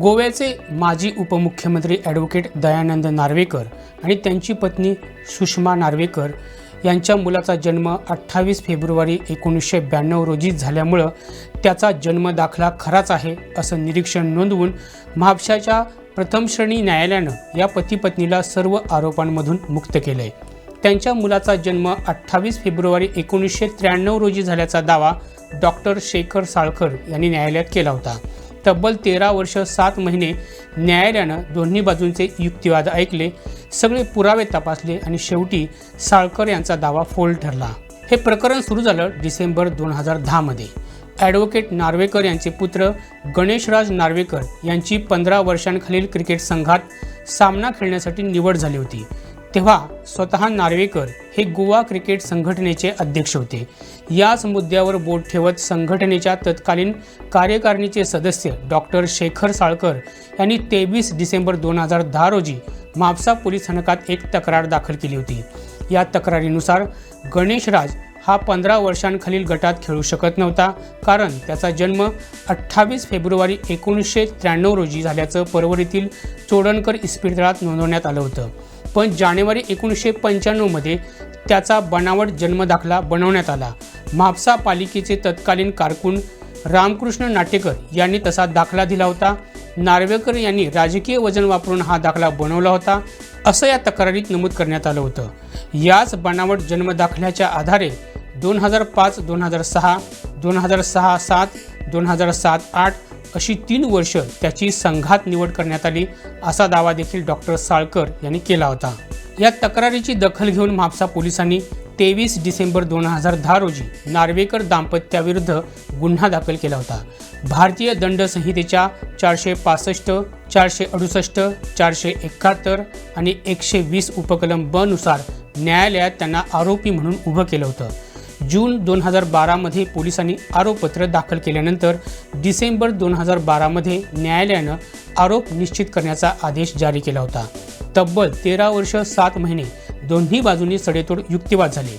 गोव्याचे माजी उपमुख्यमंत्री ॲडव्होकेट दयानंद नार्वेकर आणि त्यांची पत्नी सुषमा नार्वेकर यांच्या मुलाचा जन्म 28 फेब्रुवारी 1992 रोजी झाल्यामुळं त्याचा जन्मदाखला खराच आहे असं निरीक्षण नोंदवून म्हापशाच्या प्रथम श्रेणी न्यायालयानं या पती-पत्नीला सर्व आरोपांमधून मुक्त केलंय। त्यांच्या मुलाचा जन्म 28 फेब्रुवारी 1993 रोजी झाल्याचा दावा डॉक्टर शेखर साळकर यांनी न्यायालयात केला होता। तब्बल 13 वर्ष 7 महिने न्यायालयानं दोन्ही बाजूंचे युक्तिवाद ऐकले, सगळे पुरावे तपासले आणि शेवटी साळकर यांचा दावा फोल ठरला। हे प्रकरण सुरू झालं डिसेंबर 2010 मध्ये। ॲडव्होकेट नार्वेकर यांचे पुत्र गणेशराज नार्वेकर यांची 15 वर्षांखालील क्रिकेट संघात सामना खेळण्यासाठी निवड झाली होती। तेव्हा स्वतः नार्वेकर हे गोवा क्रिकेट संघटनेचे अध्यक्ष होते। याच मुद्द्यावर बोट ठेवत संघटनेच्या तत्कालीन कार्यकारिणीचे सदस्य डॉक्टर शेखर साळकर यांनी 23 डिसेंबर 2010 रोजी म्हापसा पोलीस स्थानकात एक तक्रार दाखल केली होती। या तक्रारीनुसार गणेशराज हा 15 वर्षांखालील गटात खेळू शकत नव्हता, कारण त्याचा जन्म 28 फेब्रुवारी 1993 रोजी झाल्याचं परवरीतील चोडणकर इस्पितळात नोंदवण्यात आलं होतं। पण जानेवारी 1995 मध्ये त्याचा बनावट जन्मदाखला बनवण्यात आला। म्हापसा पालिकेचे तत्कालीन कारकून रामकृष्ण नाटेकर यांनी तसा दाखला दिला होता। नार्वेकर यांनी राजकीय वजन वापरून हा दाखला बनवला होता असं या तक्रारीत नमूद करण्यात आलं होतं। याच बनावट जन्मदाखल्याच्या आधारे 2005, 2006, 2006-7, 2007-8 अशी 3 वर्ष त्याची संघात निवड करण्यात आली असा दावा देखील डॉक्टर साळकर यांनी केला होता। या तक्रारीची दखल घेऊन म्हापसा पोलिसांनी 23 डिसेंबर 2010 रोजी नार्वेकर दाम्पत्याविरुद्ध गुन्हा दाखल केला होता। भारतीय दंड संहितेच्या 465, 468, 471 आणि 120 उपकलम ब नुसार न्यायालयात त्यांना आरोपी म्हणून उभं केलं होतं। जून 2012 मध्ये पोलिसांनी आरोपपत्र दाखल केल्यानंतर डिसेंबर 2012 मध्ये न्यायालयानं आरोप निश्चित करण्याचा आदेश जारी केला होता। तब्बल 13 वर्ष 7 महिने दोन्ही बाजूंनी सडेतोड युक्तिवाद झाले।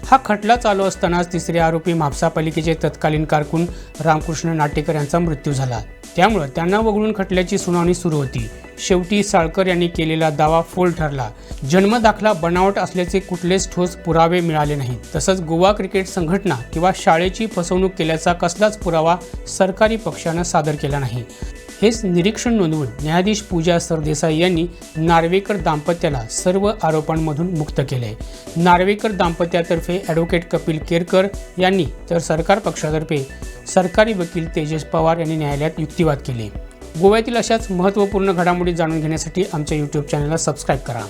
हा खटला चालू असतानाच तिसरे आरोपी म्हापसा पालिकेचे तत्कालीन कारकून रामकृष्ण नाटेकर यांचा मृत्यू झाला। त्यामुळे त्यांना वगळून खटल्याची सुनावणी सुरू होती। शेवटी साळकर यांनी केलेला दावा फोल ठरला। जन्मदाखला बनावट असल्याचे कुठलेच ठोस पुरावे मिळाले नाहीत। तसंच गोवा क्रिकेट संघटना किंवा शाळेची फसवणूक केल्याचा कसलाच पुरावा सरकारी पक्षानं सादर केला नाही। हेच निरीक्षण नोंदवून न्यायाधीश पूजा सरदेसाई यांनी नार्वेकर दाम्पत्याला सर्व आरोपांमधून मुक्त केले। नार्वेकर दाम्पत्यातर्फे ॲडव्होकेट कपिल केरकर यांनी तर सरकार पक्षातर्फे सरकारी वकील तेजस पवार यांनी न्यायालयात युक्तिवाद केले। गोव्यातील अशाच महत्त्वपूर्ण घडामोडी जाणून घेण्यासाठी आमच्या YouTube चॅनलला सबस्क्राईब करा।